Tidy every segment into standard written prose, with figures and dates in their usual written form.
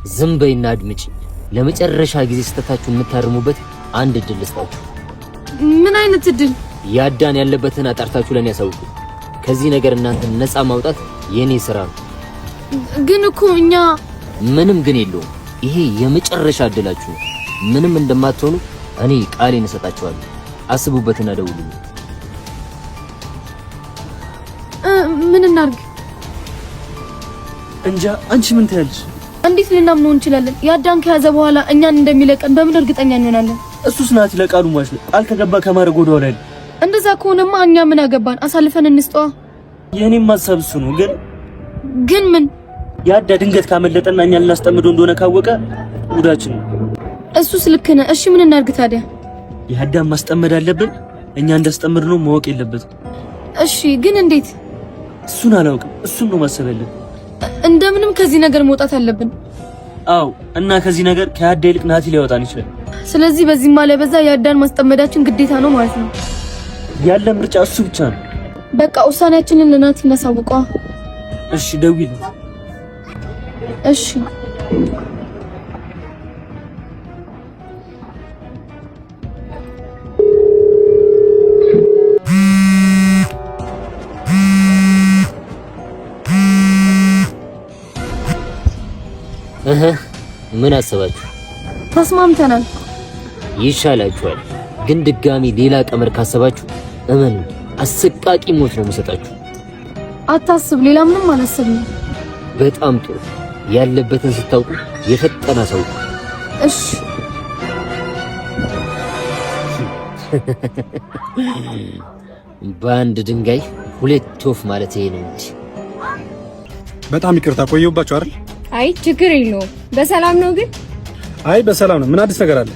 ዝም በይና አድምጪ። ለመጨረሻ ጊዜ ስተታችሁን የምታርሙበት አንድ እድል ልስጣችሁ። ምን አይነት እድል? ያዳን ያለበትን አጣርታችሁ ለኔ ያሳውቁ። ከዚህ ነገር እናንተን ነፃ ማውጣት የኔ ስራ ነው። ግን እኮ እኛ ምንም ግን የለውም። ይሄ የመጨረሻ እድላችሁ ነው። ምንም እንደማትሆኑ እኔ ቃሌን እሰጣችኋለሁ። አስቡበትና ደውሉልኝ። ምን እናርግ? እንጃ። አንቺ ምን ትያለሽ? እንዴት ልናምነው እንችላለን? ያዳን ከያዘ በኋላ እኛን እንደሚለቀን በምን እርግጠኛ እንሆናለን? እሱስ ናት ለቃሉ ማሽ ነው። ቃል ከገባ ከማድረግ ወደ ኋላ አይደል። እንደዛ ከሆነማ እኛ ምን አገባን? አሳልፈን እንስጠዋ። የኔም ሀሳብ እሱ ነው። ግን ምን ያዳ ድንገት ካመለጠና እኛ ልናስጠምደው እንደሆነ ካወቀ ጉዳችን ነው። እሱስ ልክ ነህ። እሺ ምን እናርግ ታዲያ? ያዳን ማስጠመድ አለብን። እኛ እንዳስጠምድ ነው ማወቅ የለበትም። እሺ ግን እንዴት? እሱን አላውቅም። እሱን ነው ማሰብ ያለብን። እንደምንም ከዚህ ነገር መውጣት አለብን። አው እና ከዚህ ነገር ከያዳ ይልቅ ናቲ ሊያወጣን ይችላል። ስለዚህ በዚህ ማለ በዛ ያዳን ማስጠመዳችን ግዴታ ነው ማለት ነው። ያለ ምርጫ እሱ ብቻ ነው። በቃ ውሳኔያችንን ለናቲ እናሳውቀው። እሺ ደውል። እሺ ምን አሰባችሁ? ተስማምተናል። ይሻላችኋል። ግን ድጋሚ ሌላ ቀመር ካሰባችሁ እመኑ፣ አሰቃቂ ሞት ነው የምሰጣችሁ። አታስብ፣ ሌላ ምንም አላሰብንም። በጣም ጥሩ። ያለበትን ስታውቁ የፈጠነ ሰው። እሺ በአንድ ድንጋይ ሁለት ወፍ ማለት ይሄ ነው እንጂ። በጣም ይቅርታ ቆየሁባችሁ አይደል? አይ ችግር የለውም። በሰላም ነው ግን? አይ በሰላም ነው። ምን አዲስ ነገር አለ?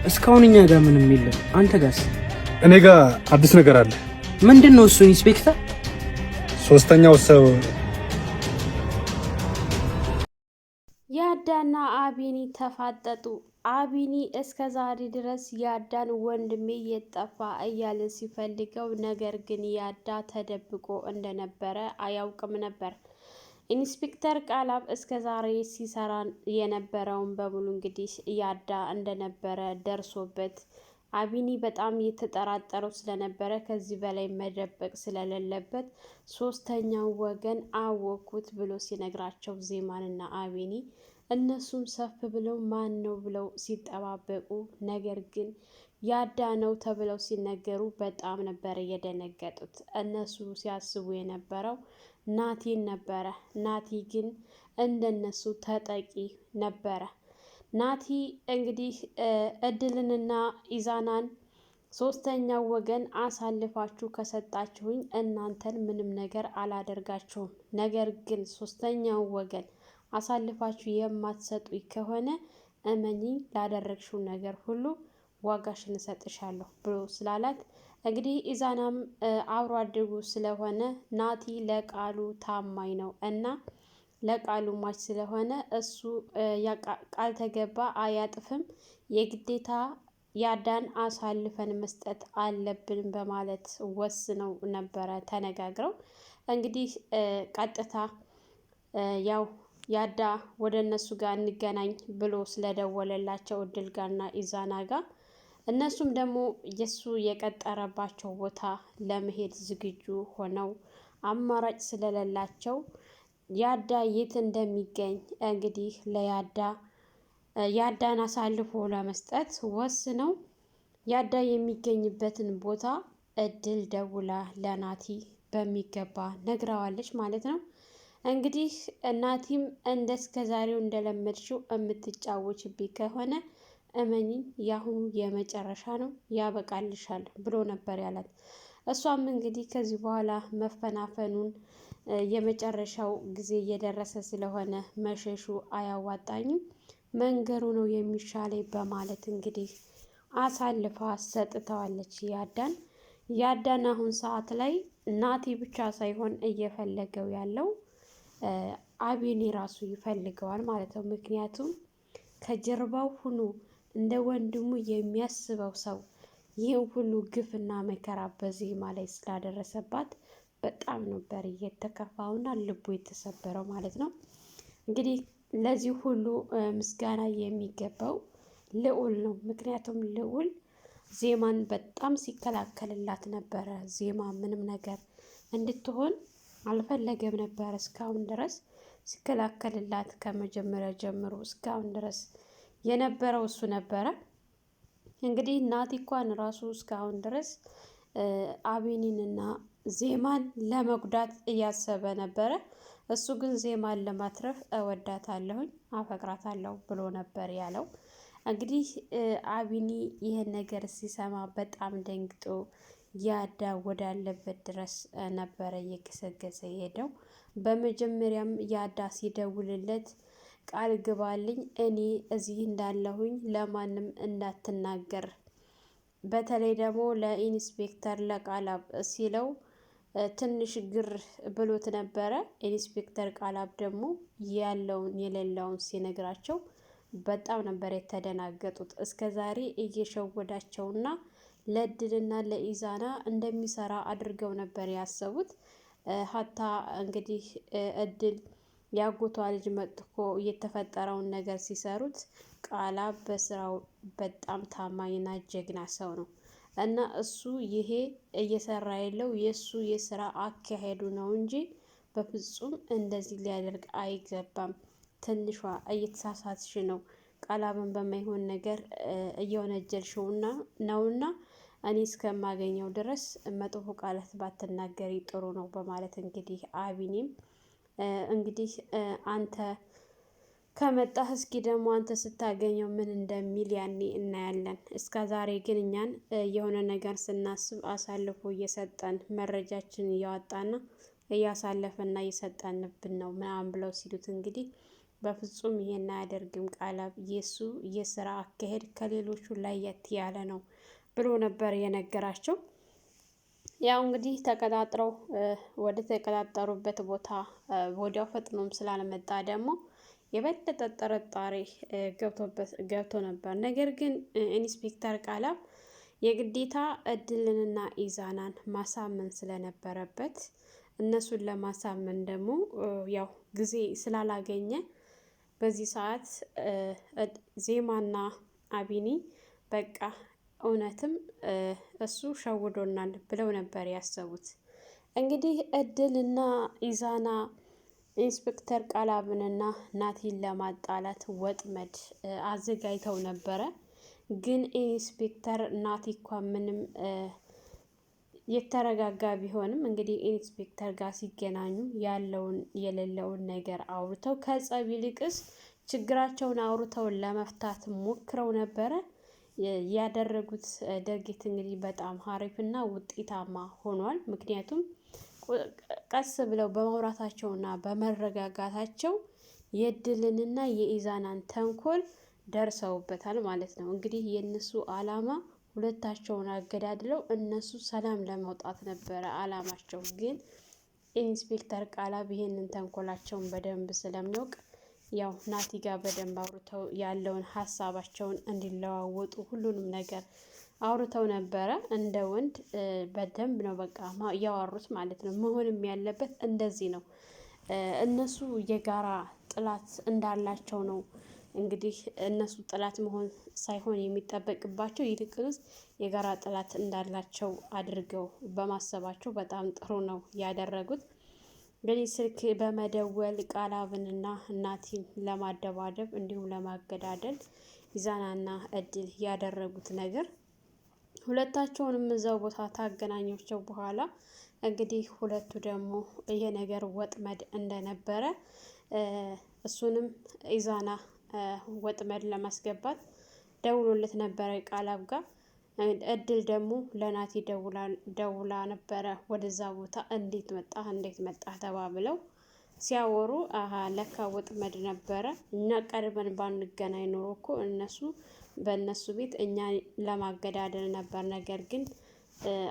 እስካሁን እኛ ጋር ምንም የለም። አንተ ጋርስ? እኔ ጋር አዲስ ነገር አለ። ምንድነው እሱ ኢንስፔክተር? ሶስተኛው ሰው ያዳና አቢኒ ተፋጠጡ። አቢኒ እስከ ዛሬ ድረስ ያዳን ወንድሜ የጠፋ እያለ ሲፈልገው፣ ነገር ግን ያዳ ተደብቆ እንደነበረ አያውቅም ነበር። ኢንስፔክተር ቃላብ እስከ ዛሬ ሲሰራ የነበረውን በሙሉ እንግዲህ ያዳ እንደነበረ ደርሶበት አቢኒ በጣም የተጠራጠረው ስለነበረ ከዚህ በላይ መደበቅ ስለሌለበት ሶስተኛው ወገን አወኩት ብሎ ሲነግራቸው ዜማንና አቢኒ እነሱም ሰፍ ብለው ማን ነው ብለው ሲጠባበቁ፣ ነገር ግን ያዳ ነው ተብለው ሲነገሩ በጣም ነበር የደነገጡት። እነሱ ሲያስቡ የነበረው ናቲን ነበረ። ናቲ ግን እንደነሱ ተጠቂ ነበረ። ናቲ እንግዲህ እድልንና ኢዛናን ሶስተኛው ወገን አሳልፋችሁ ከሰጣችሁኝ እናንተን ምንም ነገር አላደርጋችሁም፣ ነገር ግን ሶስተኛው ወገን አሳልፋችሁ የማትሰጡኝ ከሆነ እመኚኝ ላደረግሽው ነገር ሁሉ ዋጋሽን እሰጥሻለሁ ብሎ ስላላት እንግዲህ ኢዛናም አብሮ አደጉ ስለሆነ ናቲ ለቃሉ ታማኝ ነው እና ለቃሉ ማች ስለሆነ እሱ ቃል ተገባ አያጥፍም፣ የግዴታ ያዳን አሳልፈን መስጠት አለብን በማለት ወስነው ነበረ ተነጋግረው። እንግዲህ ቀጥታ ያው ያዳ ወደ እነሱ ጋር እንገናኝ ብሎ ስለደወለላቸው እድል ጋርና ኢዛና ጋር እነሱም ደግሞ የሱ የቀጠረባቸው ቦታ ለመሄድ ዝግጁ ሆነው አማራጭ ስለሌላቸው ያዳ የት እንደሚገኝ እንግዲህ ያዳን አሳልፎ ለመስጠት ወስነው ያዳ የሚገኝበትን ቦታ እድል ደውላ ለናቲ በሚገባ ነግረዋለች ማለት ነው። እንግዲህ እናቲም እስከ ዛሬው እንደለመድሽው የምትጫወችብኝ ከሆነ እመኝኝ ያሁኑ የመጨረሻ ነው ያበቃልሻል ብሎ ነበር ያላት። እሷም እንግዲህ ከዚህ በኋላ መፈናፈኑን የመጨረሻው ጊዜ እየደረሰ ስለሆነ መሸሹ አያዋጣኝም፣ መንገሩ ነው የሚሻለኝ በማለት እንግዲህ አሳልፋ ሰጥተዋለች ያዳን አሁን ሰዓት ላይ ናቲ ብቻ ሳይሆን እየፈለገው ያለው አቢኒ ራሱ ይፈልገዋል ማለት ነው። ምክንያቱም ከጀርባው ሁኖ እንደ ወንድሙ የሚያስበው ሰው ይህን ሁሉ ግፍና መከራ በዜማ ላይ ስላደረሰባት በጣም ነበር እየተከፋውና ልቡ የተሰበረው ማለት ነው። እንግዲህ ለዚህ ሁሉ ምስጋና የሚገባው ልዑል ነው። ምክንያቱም ልዑል ዜማን በጣም ሲከላከልላት ነበረ። ዜማ ምንም ነገር እንድትሆን አልፈለገም ነበር እስካሁን ድረስ ሲከላከልላት ከመጀመሪያ ጀምሮ እስካሁን ድረስ የነበረው እሱ ነበረ። እንግዲህ ናቲ እንኳን ራሱ እስካሁን ድረስ አቢኒንና ዜማን ለመጉዳት እያሰበ ነበረ። እሱ ግን ዜማን ለማትረፍ እወዳታለሁኝ አፈቅራታለሁ ብሎ ነበር ያለው። እንግዲህ አቢኒ ይህን ነገር ሲሰማ በጣም ደንግጦ ያዳ ወዳለበት ድረስ ነበረ እየገሰገሰ ሄደው። በመጀመሪያም ያዳ ሲደውልለት ቃል ግባልኝ እኔ እዚህ እንዳለሁኝ ለማንም እንዳትናገር፣ በተለይ ደግሞ ለኢንስፔክተር ለቃላብ ሲለው ትንሽ ግር ብሎት ነበረ። ኢንስፔክተር ቃላብ ደግሞ ያለውን የሌለውን ሲነግራቸው በጣም ነበር የተደናገጡት። እስከ ዛሬ እየሸወዳቸውና ለእድልና ለኢዛና እንደሚሰራ አድርገው ነበር ያሰቡት። ሀታ እንግዲህ እድል ያጎቷ ልጅ መጥቶ የተፈጠረውን ነገር ሲሰሩት ቃላብ በስራው በጣም ታማኝና ጀግና ሰው ነው እና እሱ ይሄ እየሰራ ያለው የእሱ የስራ አካሄዱ ነው እንጂ በፍጹም እንደዚህ ሊያደርግ አይገባም። ትንሿ እየተሳሳትሽ ነው፣ ቃላብን በማይሆን ነገር እየወነጀልሽውና ነውና እኔ እስከማገኘው ድረስ መጥፎ ቃላት ባትናገሪ ጥሩ ነው በማለት እንግዲህ አቢኒም እንግዲህ አንተ ከመጣህ እስኪ ደግሞ አንተ ስታገኘው ምን እንደሚል ያኔ እናያለን። እስከ ዛሬ ግን እኛን የሆነ ነገር ስናስብ አሳልፎ እየሰጠን መረጃችን እያወጣና እያሳለፈና እየሰጠንብን ነው ምናምን ብለው ሲሉት እንግዲህ በፍጹም ይሄን አያደርግም ቃላብ፣ የሱ የስራ አካሄድ ከሌሎቹ ለየት ያለ ነው ብሎ ነበር የነገራቸው። ያው እንግዲህ ተቀጣጥረው ወደ ተቀጣጠሩበት ቦታ ወዲያው ፈጥኖም ስላልመጣ ደግሞ የበለጠ ጥርጣሬ ገብቶ ነበር። ነገር ግን ኢንስፔክተር ቃላብ የግዴታ እድልንና ኢዛናን ማሳመን ስለነበረበት እነሱን ለማሳመን ደግሞ ያው ጊዜ ስላላገኘ በዚህ ሰዓት ዜማና አቢኒ በቃ እውነትም እሱ ሸውዶናል ብለው ነበር ያሰቡት። እንግዲህ እድልና ኢዛና ኢንስፔክተር ቃላብንና ናቲን ለማጣላት ወጥመድ አዘጋጅተው ነበረ። ግን ኢንስፔክተር ናቲ እንኳ ምንም የተረጋጋ ቢሆንም እንግዲህ ኢንስፔክተር ጋር ሲገናኙ ያለውን የሌለውን ነገር አውርተው ከጸብ ይልቅስ ችግራቸውን አውርተው ለመፍታት ሞክረው ነበረ። ያደረጉት ድርጊት እንግዲህ በጣም ሀሪፍና ውጤታማ ሆኗል። ምክንያቱም ቀስ ብለው በማውራታቸውና በመረጋጋታቸው የእድልንና የኢዛናን ተንኮል ደርሰውበታል ማለት ነው። እንግዲህ የእነሱ አላማ ሁለታቸውን አገዳድለው እነሱ ሰላም ለመውጣት ነበረ አላማቸው። ግን ኢንስፔክተር ቃላብ ይሄንን ተንኮላቸውን በደንብ ስለሚያውቅ ያው ናቲ ጋር በደንብ አውርተው ያለውን ሀሳባቸውን እንዲለዋወጡ ሁሉንም ነገር አውርተው ነበረ። እንደ ወንድ በደንብ ነው በቃ ያወሩት ማለት ነው። መሆንም ያለበት እንደዚህ ነው። እነሱ የጋራ ጥላት እንዳላቸው ነው እንግዲህ እነሱ ጥላት መሆን ሳይሆን የሚጠበቅባቸው ይልቅስ የጋራ ጥላት እንዳላቸው አድርገው በማሰባቸው በጣም ጥሩ ነው ያደረጉት። እንግዲህ ስልክ በመደወል ቃላብንና ናቲን ለማደባደብ እንዲሁም ለማገዳደል ኢዛናና እድል ያደረጉት ነገር ሁለታቸውንም እዛው ቦታ ታገናኛቸው በኋላ እንግዲህ ሁለቱ ደግሞ ይሄ ነገር ወጥመድ እንደነበረ እሱንም ኢዛና ወጥመድ ለማስገባት ደውሎለት ነበረ ቃላብ ጋር። እድል ደግሞ ለናቲ ደውላ ነበረ ወደዛ ቦታ እንዴት መጣህ ተባብለው ሲያወሩ አሀ ለካ ወጥመድ ነበረ። እኛ ቀድመን ባንገናኝ ኖሮ እኮ እነሱ በእነሱ ቤት እኛ ለማገዳደል ነበር፣ ነገር ግን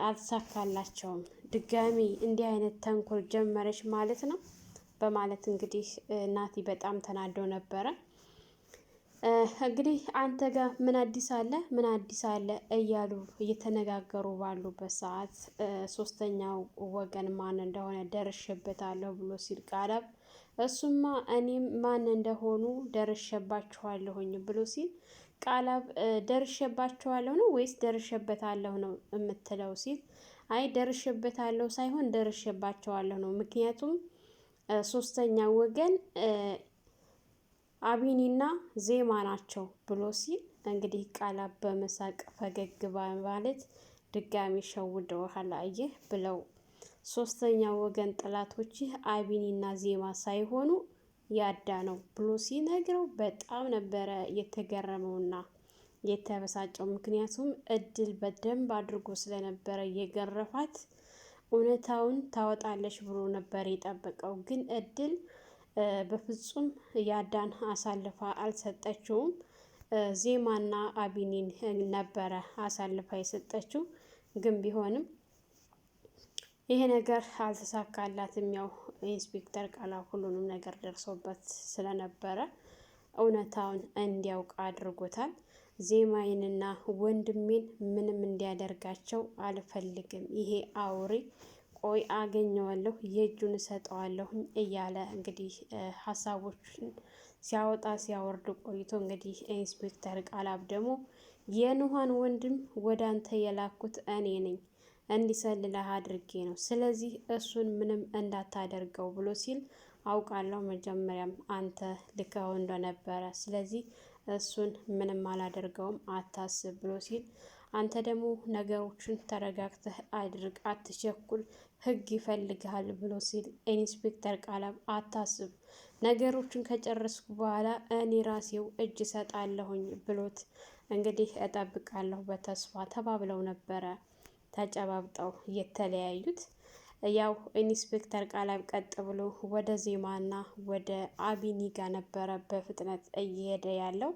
አልተሳካላቸውም። ድጋሚ እንዲህ አይነት ተንኮል ጀመረች ማለት ነው በማለት እንግዲህ ናቲ በጣም ተናደው ነበረ። እንግዲህ አንተ ጋር ምን አዲስ አለ እያሉ እየተነጋገሩ ባሉበት ሰዓት ሶስተኛው ወገን ማን እንደሆነ ደርሼበታለሁ ብሎ ሲል ቃላብ እሱማ እኔም ማን እንደሆኑ ደርሼባችኋለሁኝ ብሎ ሲል ቃላብ ደርሼባችኋለሁ ነው ወይስ ደርሼበታለሁ ነው የምትለው ሲል አይ ደርሼበታለሁ ሳይሆን ደርሼባቸዋለሁ ነው። ምክንያቱም ሶስተኛ ወገን አቢኒና ዜማ ናቸው ብሎ ሲል እንግዲህ ቃላብ በመሳቅ ፈገግ በማለት ድጋሚ ሸውደውሃል አየህ ብለው ሶስተኛ ወገን ጠላቶች አቢኒና ዜማ ሳይሆኑ ያዳ ነው ብሎ ሲነግረው በጣም ነበረ የተገረመውና የተበሳጨው። ምክንያቱም እድል በደንብ አድርጎ ስለነበረ የገረፋት እውነታውን ታወጣለች ብሎ ነበር የጠበቀው። ግን እድል በፍጹም ያዳን አሳልፋ አልሰጠችውም። ዜማና አቢኒን ነበረ አሳልፋ የሰጠችው። ግን ቢሆንም ይሄ ነገር አልተሳካላትም። ያው ኢንስፔክተር ቃላብ ሁሉንም ነገር ደርሶበት ስለነበረ እውነታውን እንዲያውቅ አድርጎታል። ዜማዬንና ወንድሜን ምንም እንዲያደርጋቸው አልፈልግም። ይሄ አውሬ ቆይ አገኘዋለሁ፣ የእጁን እሰጠዋለሁ እያለ እንግዲህ ሀሳቦችን ሲያወጣ ሲያወርድ ቆይቶ እንግዲህ ኢንስፔክተር ቃላብ ደግሞ የኑሃን ወንድም ወደ አንተ የላኩት እኔ ነኝ እንዲሰልልህ አድርጌ ነው። ስለዚህ እሱን ምንም እንዳታደርገው ብሎ ሲል አውቃለሁ መጀመሪያም አንተ ልከው እንደነበረ፣ ስለዚህ እሱን ምንም አላደርገውም አታስብ ብሎ ሲል አንተ ደግሞ ነገሮችን ተረጋግተህ አድርግ፣ አትቸኩል፣ ህግ ይፈልግሃል ብሎ ሲል ኢንስፔክተር ቃላብ አታስብ፣ ነገሮችን ከጨረስኩ በኋላ እኔ ራሴው እጅ ሰጣለሁኝ ብሎት እንግዲህ እጠብቃለሁ በተስፋ ተባብለው ነበረ ተጨባብጠው የተለያዩት። ያው ኢንስፔክተር ቃላብ ቀጥ ብሎ ወደ ዜማና ወደ አቢኒ ጋር ነበረ በፍጥነት እየሄደ ያለው።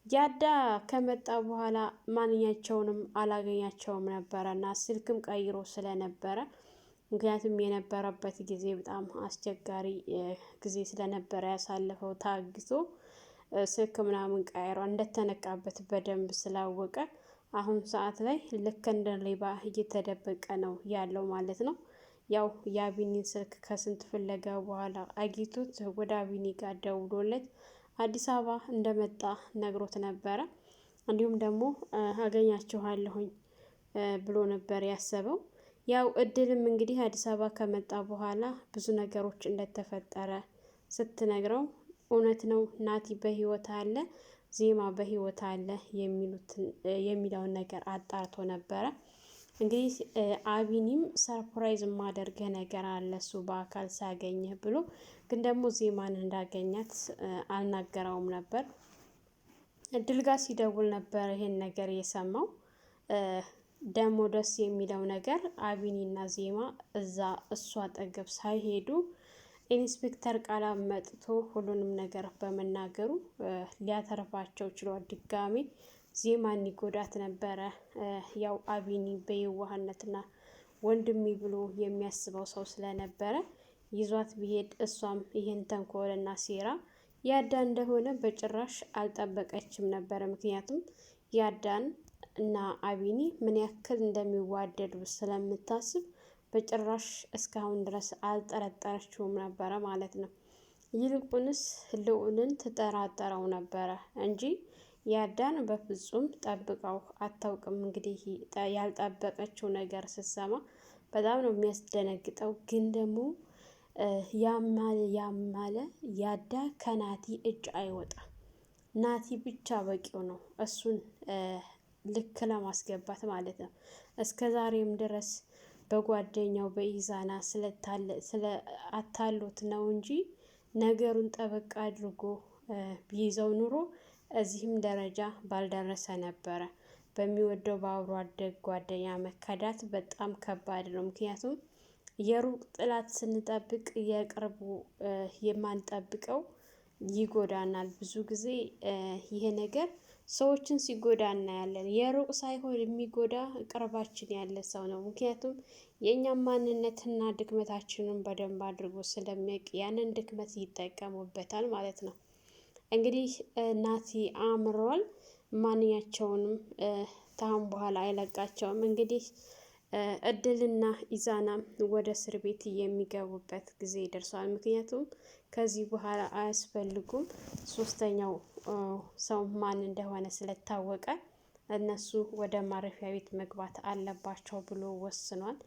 ያዳ ከመጣ በኋላ ማንኛቸውንም አላገኛቸውም ነበረ እና ስልክም ቀይሮ ስለነበረ ምክንያቱም የነበረበት ጊዜ በጣም አስቸጋሪ ጊዜ ስለነበረ ያሳለፈው ታግቶ ስልክ ምናምን ቀይሮ እንደተነቃበት በደንብ ስላወቀ አሁን ሰዓት ላይ ልክ እንደ ሌባ እየተደበቀ ነው ያለው ማለት ነው። ያው የአቢኒን ስልክ ከስንት ፍለጋ በኋላ አግኝቶት ወደ አቢኒ ጋር ደውሎለት አዲስ አበባ እንደመጣ ነግሮት ነበረ። እንዲሁም ደግሞ አገኛችኋለሁኝ ብሎ ነበር ያሰበው። ያው እድልም እንግዲህ አዲስ አበባ ከመጣ በኋላ ብዙ ነገሮች እንደተፈጠረ ስትነግረው እውነት ነው ናቲ በህይወት አለ፣ ዜማ በህይወት አለ የሚለውን ነገር አጣርቶ ነበረ። እንግዲህ አቢኒም ሰርፕራይዝ ማደርገ ነገር አለ እሱ በአካል ሳገኘህ ብሎ ግን ደግሞ ዜማን እንዳገኛት አልናገረውም ነበር። እድል ጋር ሲደውል ነበር ይሄን ነገር የሰማው። ደግሞ ደስ የሚለው ነገር አቢኒና ዜማ እዛ እሱ አጠገብ ሳይሄዱ ኢንስፔክተር ቃላብ መጥቶ ሁሉንም ነገር በመናገሩ ሊያተርፋቸው ችሏል። ድጋሜ ዜማን ይጎዳት ነበረ። ያው አቢኒ በየዋህነትና ወንድሜ ብሎ የሚያስበው ሰው ስለነበረ ይዟት ቢሄድ እሷም ይህን ተንኮልና ሴራ ያዳ እንደሆነ በጭራሽ አልጠበቀችም ነበረ። ምክንያቱም ያዳን እና አቢኒ ምን ያክል እንደሚዋደዱ ስለምታስብ በጭራሽ እስካሁን ድረስ አልጠረጠረችውም ነበረ ማለት ነው። ይልቁንስ ልዑልን ትጠራጠረው ነበረ እንጂ ያዳን በፍጹም ጠብቀው አታውቅም። እንግዲህ ያልጠበቀችው ነገር ስትሰማ በጣም ነው የሚያስደነግጠው። ግን ደግሞ ያማለ ያዳ ከናቲ እጅ አይወጣም። ናቲ ብቻ በቂው ነው እሱን ልክ ለማስገባት ማለት ነው። እስከ ዛሬም ድረስ በጓደኛው በኢዛና ስለ አታሎት ነው እንጂ ነገሩን ጠበቅ አድርጎ ቢይዘው ኑሮ እዚህም ደረጃ ባልደረሰ ነበረ። በሚወደው በአብሮ አደግ ጓደኛ መከዳት በጣም ከባድ ነው። ምክንያቱም የሩቅ ጥላት ስንጠብቅ የቅርቡ የማንጠብቀው ይጎዳናል። ብዙ ጊዜ ይሄ ነገር ሰዎችን ሲጎዳ እናያለን። የሩቅ ሳይሆን የሚጎዳ ቅርባችን ያለ ሰው ነው። ምክንያቱም የእኛም ማንነትና ድክመታችንን በደንብ አድርጎ ስለሚያውቅ ያንን ድክመት ይጠቀሙበታል ማለት ነው። እንግዲህ ናቲ አምሯል። ማንኛቸውንም ታሁን በኋላ አይለቃቸውም። እንግዲህ እድልና ኢዛናም ወደ እስር ቤት የሚገቡበት ጊዜ ደርሷል። ምክንያቱም ከዚህ በኋላ አያስፈልጉም፣ ሶስተኛው ሰው ማን እንደሆነ ስለታወቀ እነሱ ወደ ማረፊያ ቤት መግባት አለባቸው ብሎ ወስኗል።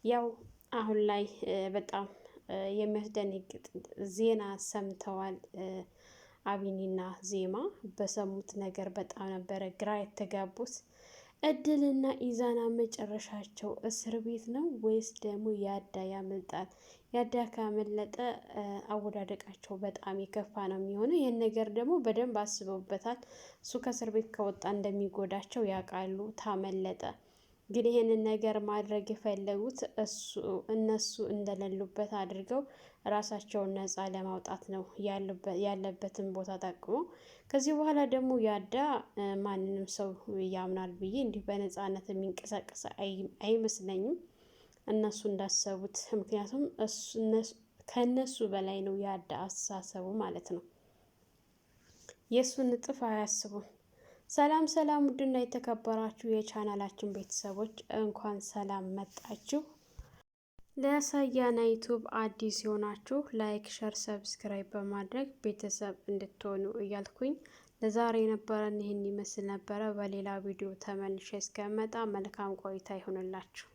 ያው አሁን ላይ በጣም የሚያስደነግጥ ዜና ሰምተዋል። አቢኒና ዜማ በሰሙት ነገር በጣም ነበረ ግራ የተጋቡት። እድልና ኢዛና መጨረሻቸው እስር ቤት ነው ወይስ ደግሞ ያዳ ያመልጣል? ያዳ ካመለጠ አወዳደቃቸው በጣም የከፋ ነው የሚሆነው። ይህን ነገር ደግሞ በደንብ አስበውበታል። እሱ ከእስር ቤት ከወጣ እንደሚጎዳቸው ያውቃሉ። ታመለጠ ግን ይህንን ነገር ማድረግ የፈለጉት እነሱ እንደሌሉበት አድርገው ራሳቸውን ነፃ ለማውጣት ነው ያለበትን ቦታ ጠቅሞ። ከዚህ በኋላ ደግሞ ያዳ ማንንም ሰው ያምናል ብዬ እንዲህ በነፃነት የሚንቀሳቀስ አይመስለኝም እነሱ እንዳሰቡት። ምክንያቱም ከእነሱ በላይ ነው ያዳ አስተሳሰቡ ማለት ነው። የእሱን እጥፍ አያስቡም። ሰላም ሰላም፣ ውድና የተከበራችሁ የቻናላችን ቤተሰቦች እንኳን ሰላም መጣችሁ። ለሰያና ዩቱብ አዲስ የሆናችሁ ላይክ፣ ሸር፣ ሰብስክራይብ በማድረግ ቤተሰብ እንድትሆኑ እያልኩኝ ለዛሬ የነበረን ይህን ይመስል ነበረ። በሌላ ቪዲዮ ተመልሼ እስከመጣ መልካም ቆይታ ይሆንላችሁ።